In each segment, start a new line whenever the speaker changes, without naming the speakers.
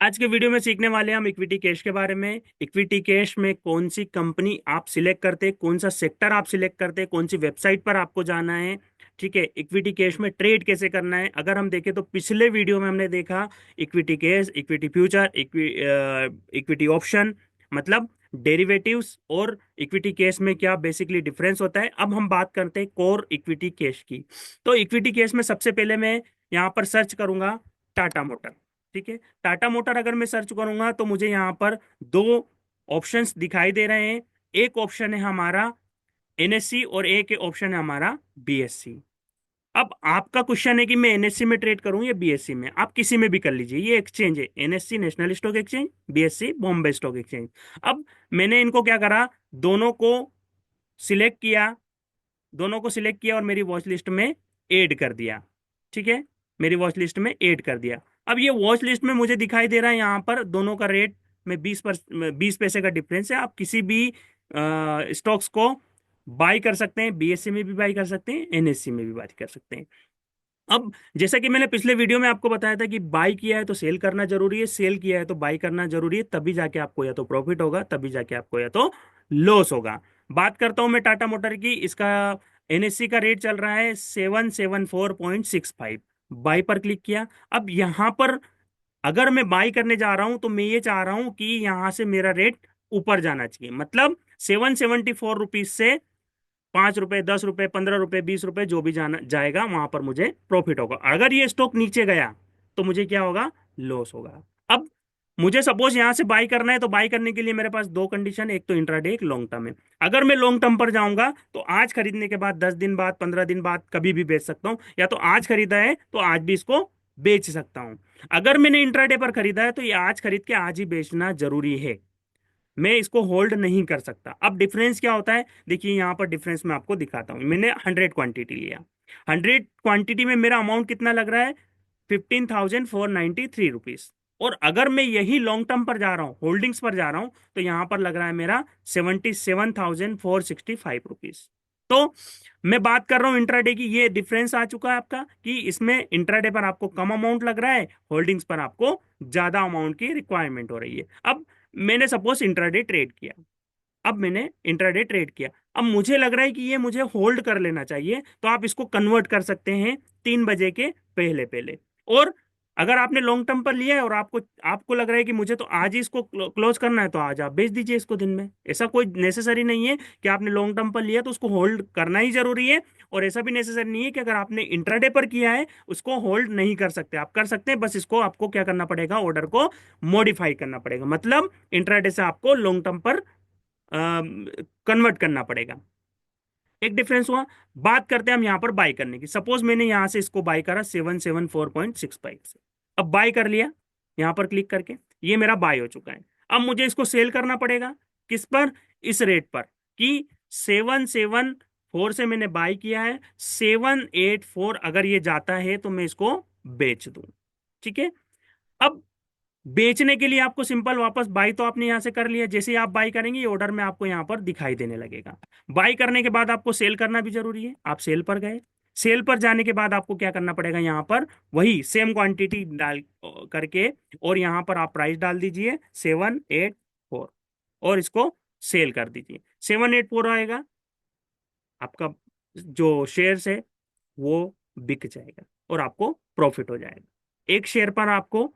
आज के वीडियो में सीखने वाले हैं हम इक्विटी कैश के बारे में। इक्विटी कैश में कौन सी कंपनी आप सिलेक्ट करते हैं, कौन सा सेक्टर आप सिलेक्ट करते हैं, कौन सी वेबसाइट पर आपको जाना है। ठीक है, इक्विटी कैश में ट्रेड कैसे करना है। अगर हम देखें तो पिछले वीडियो में हमने देखा equity cash, equity future, equity option, मतलब डेरिवेटिव्स, और इक्विटी कैश में क्या बेसिकली डिफरेंस होता है। अब हम बात करते हैं कोर इक्विटी कैश की। तो इक्विटी कैश में सबसे पहले मैं यहाँ पर सर्च करूंगा टाटा मोटर। ठीक है, टाटा मोटर अगर मैं सर्च करूंगा तो मुझे यहाँ पर दो ऑप्शंस दिखाई दे रहे हैं। एक ऑप्शन है हमारा एनएससी और एक ऑप्शन है हमारा बीएससी। अब आपका क्वेश्चन है कि मैं एनएससी में ट्रेड करूं या बीएससी में। आप किसी में भी कर लीजिए, ये एक्सचेंज है, NSC national stock exchange, BSc Bombay stock exchange. अब मैंने इनको क्या करा, दोनों को सिलेक्ट किया, दोनों को सिलेक्ट किया और मेरी वॉच लिस्ट में ऐड कर दिया। ठीक है, मेरी वॉच लिस्ट में ऐड कर दिया। अब ये वॉच लिस्ट में मुझे दिखाई दे रहा है यहाँ पर दोनों का रेट में 20 पैसे का डिफरेंस है। आप किसी भी स्टॉक्स को बाई कर सकते हैं, बीएससी में भी बाई कर सकते हैं, एनएससी में भी बाई कर सकते हैं। अब जैसा कि मैंने पिछले वीडियो में आपको बताया था कि बाई किया है तो सेल करना जरूरी है, सेल किया है तो बाई करना जरूरी है, तभी जाके आपको या तो प्रॉफिट होगा, तभी जाके आपको या तो लॉस होगा। बात करता हूं मैं टाटा मोटर की। इसका एनएससी का रेट चल रहा है 774.65। बाई पर क्लिक किया। अब यहां पर अगर मैं बाई करने जा रहा हूं तो मैं ये चाह रहा हूं कि यहां से मेरा रेट ऊपर जाना चाहिए, मतलब 774 रुपीज से 5 रुपए, 10 रुपए, 15 रुपए, 20 रुपए, जो भी जाना जाएगा वहां पर मुझे प्रॉफिट होगा। अगर ये स्टॉक नीचे गया तो मुझे क्या होगा, लॉस होगा। अब मुझे सपोज यहां से बाई करना है तो बाई करने के लिए मेरे पास दो कंडीशन है, एक तो इंट्राडे, एक लॉन्ग टर्म है। अगर मैं लॉन्ग टर्म पर जाऊंगा तो आज खरीदने के बाद 10 दिन बाद, 15 दिन बाद कभी भी बेच सकता हूं, या तो आज खरीदा है तो आज भी इसको बेच सकता हूं। अगर मैंने इंट्राडे पर खरीदा है तो ये आज खरीद के आज ही बेचना जरूरी है, मैं इसको होल्ड नहीं कर सकता। अब डिफरेंस क्या होता है, देखिए यहाँ पर डिफरेंस मैं आपको दिखाता हूँ। मैंने 100 क्वांटिटी लिया, 100 क्वांटिटी में मेरा अमाउंट कितना लग रहा है, 15,493 रुपीज। और अगर मैं यही लॉन्ग टर्म पर जा रहा हूँ, होल्डिंग्स पर जा रहा हूँ, तो यहाँ पर लग रहा है मेरा 77,465 रुपीज। तो मैं बात कर रहा हूँ इंट्राडे की, ये डिफरेंस आ चुका है आपका कि इसमें इंट्राडे पर आपको कम अमाउंट लग रहा है, होल्डिंग्स पर आपको ज्यादा अमाउंट की रिक्वायरमेंट हो रही है। अब मैंने सपोज इंट्राडे ट्रेड किया, अब मैंने इंट्राडे ट्रेड किया, अब मुझे लग रहा है कि ये मुझे होल्ड कर लेना चाहिए, तो आप इसको कन्वर्ट कर सकते हैं 3 बजे के पहले पहले। और अगर आपने लॉन्ग टर्म पर लिया है और आपको आपको लग रहा है कि मुझे तो आज ही इसको क्लोज करना है, तो आज आप बेच दीजिए इसको दिन में। ऐसा कोई नेसेसरी नहीं है कि आपने लॉन्ग टर्म पर लिया तो उसको होल्ड करना ही जरूरी है, और ऐसा भी नेसेसरी नहीं है कि अगर आपने इंट्राडे पर किया है उसको होल्ड नहीं कर सकते। आप कर सकते हैं, बस इसको आपको क्या करना पड़ेगा, ऑर्डर को मॉडिफाई करना पड़ेगा, मतलब इंट्राडे से आपको लॉन्ग टर्म पर कन्वर्ट करना पड़ेगा। एक डिफरेंस हुआ। बात करते हैं हम यहाँ पर बाई करने की। सपोज मैंने यहां से इसको बाई करा 774.65 से, अब बाई कर लिया यहां पर क्लिक करके, ये मेरा बाई हो चुका है। अब मुझे इसको सेल करना पड़ेगा, किस पर, इस रेट पर, कि 774 से मैंने बाई किया है, 784 अगर ये जाता है तो मैं इसको बेच दूं। ठीक है, अब बेचने के लिए आपको सिंपल वापस बाई तो आपने यहां से कर लिया, जैसे ही आप बाई करेंगे ये ऑर्डर में आपको यहां पर दिखाई देने लगेगा। बाई करने के बाद आपको सेल करना भी जरूरी है, आप सेल पर गए। सेल पर जाने के बाद आपको क्या करना पड़ेगा, यहां पर वही सेम क्वांटिटी डाल करके, और यहां पर आप प्राइस डाल दीजिए 784, और इसको सेल कर दीजिए। 784 आएगा, आपका जो शेयर्स है वो बिक जाएगा और आपको प्रॉफिट हो जाएगा। एक शेयर पर आपको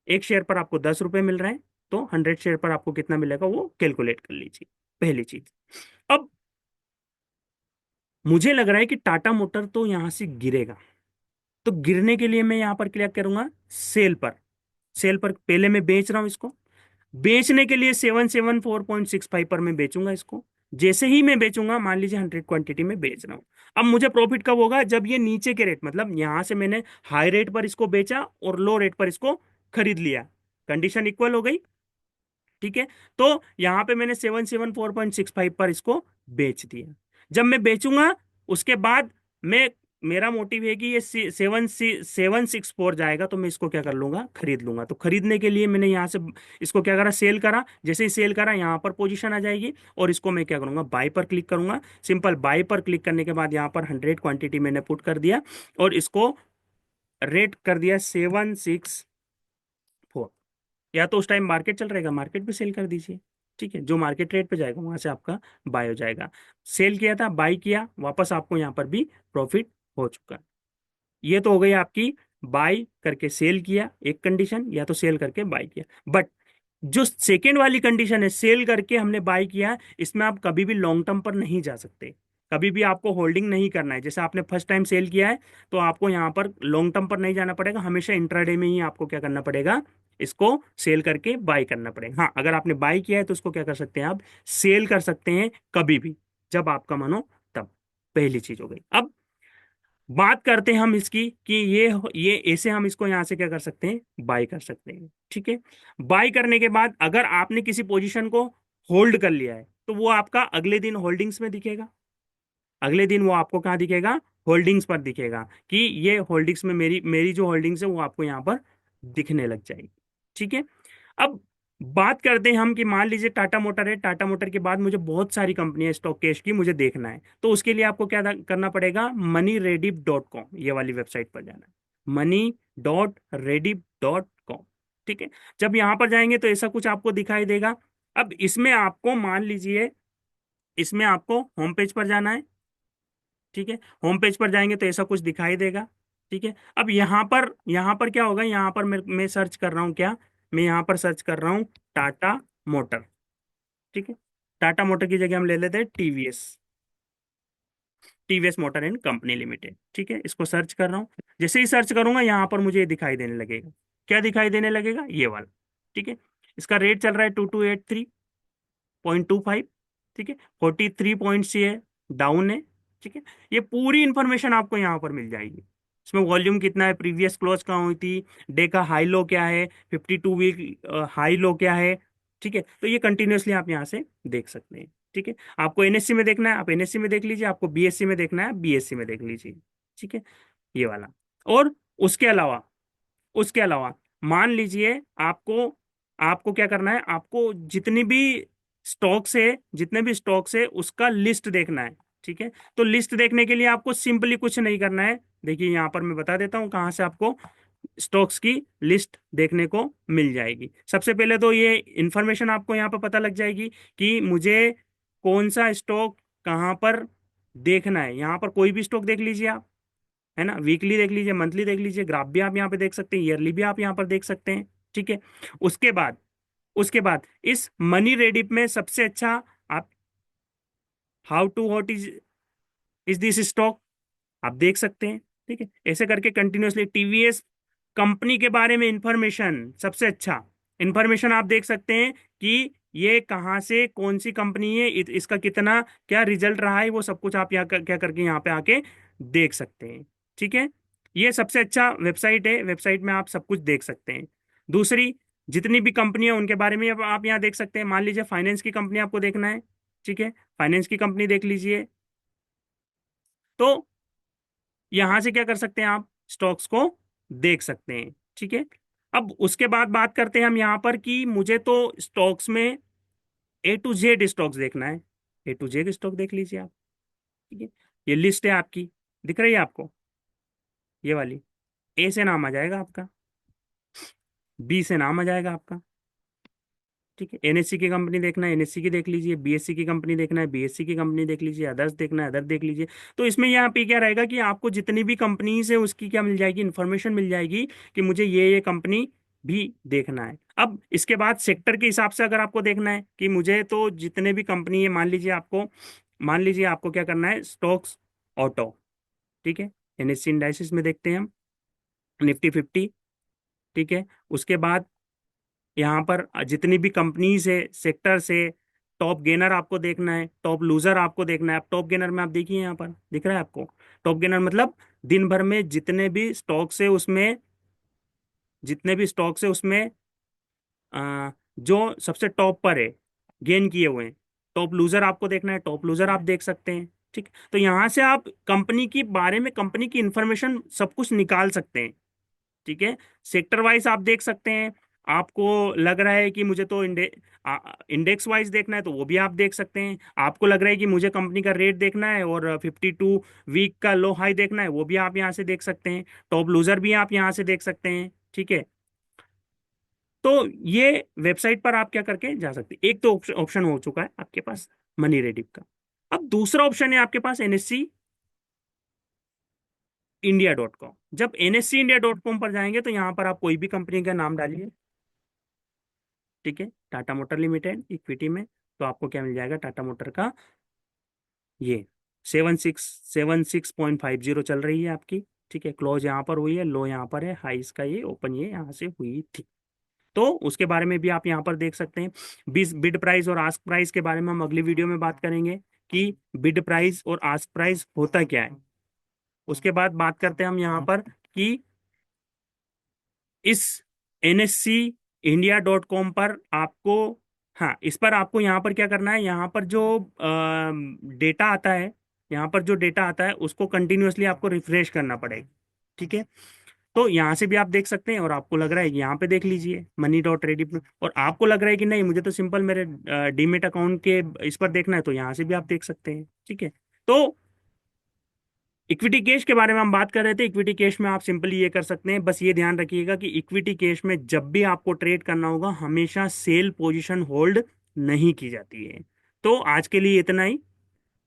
एक शेयर पर आपको 10 रुपए मिल रहे हैं, तो 100 शेयर पर आपको कितना मिलेगा वो कैलकुलेट कर लीजिए, पहली चीज। अब मुझे लग रहा है कि टाटा मोटर तो यहां से गिरेगा, तो गिरने के लिए मैं यहां पर क्या करूंगा, सेल पर। सेल पर पहले मैं बेच रहा हूं इसको, बेचने के लिए 774.65 पर मैं बेचूंगा इसको। जैसे ही मैं बेचूंगा, मान लीजिए 100 क्वांटिटी में बेच रहा हूं, अब मुझे प्रॉफिट कब होगा, जब ये नीचे के रेट, मतलब यहां से मैंने हाई रेट पर इसको बेचा और लो रेट पर इसको खरीद लिया, कंडीशन इक्वल हो गई। ठीक है, तो यहां पे मैंने 774.65 पर इसको बेच दिया। जब मैं बेचूंगा उसके बाद मैं, मेरा मोटिव है कि ये 764 जाएगा तो मैं इसको क्या कर लूंगा, खरीद लूंगा। तो खरीदने के लिए मैंने यहां से इसको क्या करा, सेल करा। जैसे ही सेल करा यहां पर पोजीशन आ जाएगी, और इसको मैं क्या करूंगा, बाय पर क्लिक करूंगा। सिंपल बाय पर क्लिक करने के बाद यहां पर 100 क्वांटिटी मैंने पुट कर दिया, और इसको रेट कर दिया 764। या तो उस टाइम मार्केट चल रहेगा, मार्केट पे सेल कर दीजिए, ठीक है, जो मार्केट रेट पे जाएगा वहां से आपका बाय हो जाएगा। सेल किया था, बाय किया, वापस आपको यहाँ पर भी प्रॉफिट हो चुका। ये तो हो गई आपकी बाय करके सेल किया एक कंडीशन, या तो सेल करके बाय किया। बट जो सेकेंड वाली कंडीशन है, सेल करके हमने बाय किया, इसमें आप कभी भी लॉन्ग टर्म पर नहीं जा सकते, कभी भी आपको होल्डिंग नहीं करना है। जैसे आपने फर्स्ट टाइम सेल किया है तो आपको यहाँ पर लॉन्ग टर्म पर नहीं जाना पड़ेगा, हमेशा इंट्राडे में ही आपको क्या करना पड़ेगा, इसको सेल करके बाय करना पड़ेगा। हाँ, अगर आपने बाय किया है तो उसको क्या कर सकते हैं आप, सेल कर सकते हैं कभी भी, जब आपका मन हो तब। पहली चीज हो गई। अब बात करते हैं हम इसकी कि ये ऐसे हम इसको यहां से क्या कर सकते हैं, बाय कर सकते हैं, ठीक है। बाय करने के बाद अगर आपने किसी पोजीशन को होल्ड कर लिया है तो वो आपका अगले दिन होल्डिंग्स में दिखेगा, अगले दिन वो आपको कहाँ दिखेगा, होल्डिंग्स पर दिखेगा, कि ये होल्डिंग्स में मेरी मेरी जो होल्डिंग्स है वो आपको यहाँ पर दिखने लग जाएगी, ठीक है। अब बात करते हैं हम कि मान लीजिए टाटा मोटर है, टाटा मोटर के बाद मुझे बहुत सारी कंपनी है स्टॉक कैश की, मुझे देखना है, तो उसके लिए आपको क्या करना पड़ेगा, moneyredip.com, ये वाली वेबसाइट पर जाना है, money.redip.com, ठीक है। जब यहाँ पर जाएंगे तो ऐसा कुछ आपको दिखाई देगा। अब इसमें आपको मान लीजिए, इसमें आपको होम पेज पर जाना है, ठीक है। होम पेज पर जाएंगे तो ऐसा कुछ दिखाई देगा, ठीक है। अब यहाँ पर क्या होगा, यहाँ पर मैं सर्च कर रहा हूँ क्या, मैं यहाँ पर सर्च कर रहा हूँ टाटा मोटर, ठीक है। टाटा मोटर की जगह हम ले लेते हैं TVS, TVS motor and company limited, ठीक है। इसको सर्च कर रहा हूँ, जैसे ही सर्च करूंगा यहाँ पर मुझे ये दिखाई देने लगेगा, क्या दिखाई देने लगेगा, ये वाला, ठीक है। इसका रेट चल रहा है 2283.25, ठीक है। 43 पॉइंट सी है, डाउन है, ठीक है। ये पूरी इंफॉर्मेशन आपको यहाँ पर मिल जाएगी। इसमें वॉल्यूम कितना है, प्रीवियस क्लोज कहाँ हुई थी, डे का हाई लो क्या है, 52 वीक हाई लो क्या है, ठीक है। तो ये कंटिन्यूअसली आप यहाँ से देख सकते हैं, ठीक है। आपको एनएससी में देखना है आप एनएससी में देख लीजिए, आपको बीएससी में देखना है बीएससी में देख लीजिए, ठीक है, ये वाला। और उसके अलावा, उसके अलावा मान लीजिए आपको, आपको क्या करना है, आपको जितने भी स्टॉक्स है उसका लिस्ट देखना है, ठीक है। तो लिस्ट देखने के लिए आपको सिंपली कुछ नहीं करना है, देखिए यहाँ पर मैं बता देता हूँ कहाँ से आपको स्टॉक्स की लिस्ट देखने को मिल जाएगी। सबसे पहले तो ये इंफॉर्मेशन आपको यहाँ पर पता लग जाएगी कि मुझे कौन सा स्टॉक कहाँ पर देखना है। यहाँ पर कोई भी स्टॉक देख लीजिए आप, है ना, वीकली देख लीजिए, मंथली देख लीजिए, ग्राफ भी आप यहाँ पे देख सकते हैं, ईयरली भी आप यहाँ पर देख सकते हैं, ठीक है। उसके बाद, उसके बाद इस मनी रेडिप में सबसे अच्छा आप how to what is this stock आप देख सकते हैं, ठीक है। ऐसे करके कंटिन्यूअसली टीवीएस कंपनी के बारे में इंफॉर्मेशन, सबसे अच्छा इंफॉर्मेशन आप देख सकते हैं कि ये कहाँ से कौन सी कंपनी है, इसका कितना क्या रिजल्ट रहा है, वो सब कुछ आप यहाँ क्या करके यहाँ पे आके देख सकते हैं, ठीक है। ये सबसे अच्छा वेबसाइट है, वेबसाइट में आप सब कुछ देख सकते हैं। दूसरी, जितनी भी कंपनी है उनके बारे में अब आप यहाँ देख सकते हैं। मान लीजिए फाइनेंस की कंपनी आपको देखना है, ठीक है, फाइनेंस की कंपनी देख लीजिए, तो यहां से क्या कर सकते हैं, आप स्टॉक्स को देख सकते हैं, ठीक है। अब उसके बाद बात करते हैं हम यहाँ पर कि मुझे तो स्टॉक्स में A to Z स्टॉक्स देखना है, A to Z स्टॉक देख लीजिए आप, ठीक है। ये लिस्ट है आपकी, दिख रही है आपको, ये वाली। ए से नाम आ जाएगा आपका, बी से नाम आ जाएगा आपका, ठीक है। एनएससी की कंपनी देखना है, एनएससी की देख लीजिए, बीएससी की कंपनी देखना है, बीएससी की कंपनी देख लीजिए, अदर्स देखना है, अदर देख लीजिए। तो इसमें यहाँ पे क्या रहेगा कि आपको जितनी भी कंपनीज है उसकी क्या मिल जाएगी, इंफॉर्मेशन मिल जाएगी कि मुझे ये कंपनी भी देखना है। अब इसके बाद सेक्टर के हिसाब से अगर आपको देखना है कि मुझे तो जितने भी कंपनी है, मान लीजिए आपको क्या करना है, स्टॉक्स ऑटो, ठीक है, एनएससी इंडाइसिस में देखते हैं हम, निफ्टी 50, ठीक है। उसके बाद यहाँ पर जितनी भी कंपनीज है, सेक्टर से टॉप गेनर आपको देखना है, टॉप लूजर आपको देखना है। आप टॉप गेनर में आप देखिए, यहाँ पर दिख रहा है आपको, टॉप गेनर मतलब दिन भर में जितने भी स्टॉक्स है उसमें, जितने भी स्टॉक्स है उसमें जो सबसे टॉप पर है, गेन किए हुए हैं। टॉप लूजर आपको देखना है, टॉप लूजर आप देख सकते हैं, ठीक। तो यहाँ से आप कंपनी के बारे में, कंपनी की इंफॉर्मेशन सब कुछ निकाल सकते हैं, ठीक है। सेक्टर वाइज आप देख सकते हैं, आपको लग रहा है कि मुझे तो इंडेक्स वाइज देखना है तो वो भी आप देख सकते हैं। आपको लग रहा है कि मुझे कंपनी का रेट देखना है और 52 वीक का लो हाई देखना है, वो भी आप यहाँ से देख सकते हैं। टॉप लूजर भी आप यहाँ से देख सकते हैं, ठीक है। तो ये वेबसाइट पर आप क्या करके जा सकते हैं। एक तो ऑप्शन हो चुका है आपके पास मनी रेडिफ का। अब दूसरा ऑप्शन है आपके पास NSE India.com। जब NSE India.com पर जाएंगे तो यहाँ पर आप कोई भी कंपनी का नाम डालिए, ठीक है, टाटा मोटर लिमिटेड इक्विटी में, तो आपको क्या मिल जाएगा, टाटा मोटर का ये 7676.50 चल रही है आपकी, ठीक है। क्लोज यहाँ पर हुई है, लो यहाँ पर है, हाई इसका ये ओपन ये यहाँ से हुई थी। तो उसके बारे में भी आप यहाँ पर देख सकते हैं। बीस बिड प्राइस और आस्क प्राइस के बारे में हम अगली वीडियो में बात करेंगे कि बिड प्राइस और आस्क प्राइस होता क्या है। उसके बाद बात करते हैं हम यहाँ पर कि इस NSE India.com पर आपको, हाँ, इस पर आपको यहाँ पर क्या करना है, यहाँ पर जो डेटा आता है, यहाँ पर जो डेटा आता है उसको कंटिन्यूअसली आपको रिफ्रेश करना पड़ेगा, ठीक है। तो यहाँ से भी आप देख सकते हैं, और आपको लग रहा है कि यहाँ पे देख लीजिए money.ready, और आपको लग रहा है कि नहीं मुझे तो सिंपल मेरे डीमेट अकाउंट के इस पर देखना है, तो यहाँ से भी आप देख सकते हैं, ठीक है। तो इक्विटी कैश के बारे में हम बात कर रहे थे। इक्विटी कैश में आप सिंपली ये कर सकते हैं, बस ये ध्यान रखिएगा कि इक्विटी कैश में जब भी आपको ट्रेड करना होगा हमेशा सेल पोजीशन होल्ड नहीं की जाती है। तो आज के लिए इतना ही।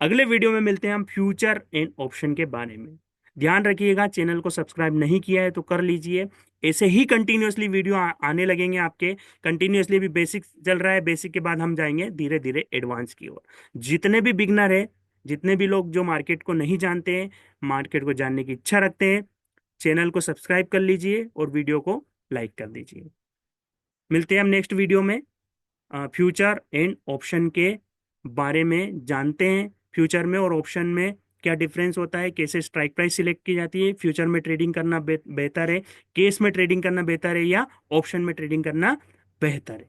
अगले वीडियो में मिलते हैं हम फ्यूचर एंड ऑप्शन के बारे में। ध्यान रखिएगा, चैनल को सब्सक्राइब नहीं किया है तो कर लीजिए। ऐसे ही कंटिन्यूअसली वीडियो आने लगेंगे आपके। कंटिन्यूअसली भी बेसिक चल रहा है, बेसिक के बाद हम जाएंगे धीरे धीरे एडवांस की ओर। जितने भी बिगनर है, जितने भी लोग जो मार्केट को नहीं जानते हैं, मार्केट को जानने की इच्छा रखते हैं, चैनल को सब्सक्राइब कर लीजिए और वीडियो को लाइक कर दीजिए। मिलते हैं हम नेक्स्ट वीडियो में। फ्यूचर एंड ऑप्शन के बारे में जानते हैं। फ्यूचर में और ऑप्शन में क्या डिफरेंस होता है, कैसे स्ट्राइक प्राइस सिलेक्ट की जाती है, फ्यूचर में ट्रेडिंग करना बेहतर है, केस में ट्रेडिंग करना बेहतर है, या ऑप्शन में ट्रेडिंग करना बेहतर है।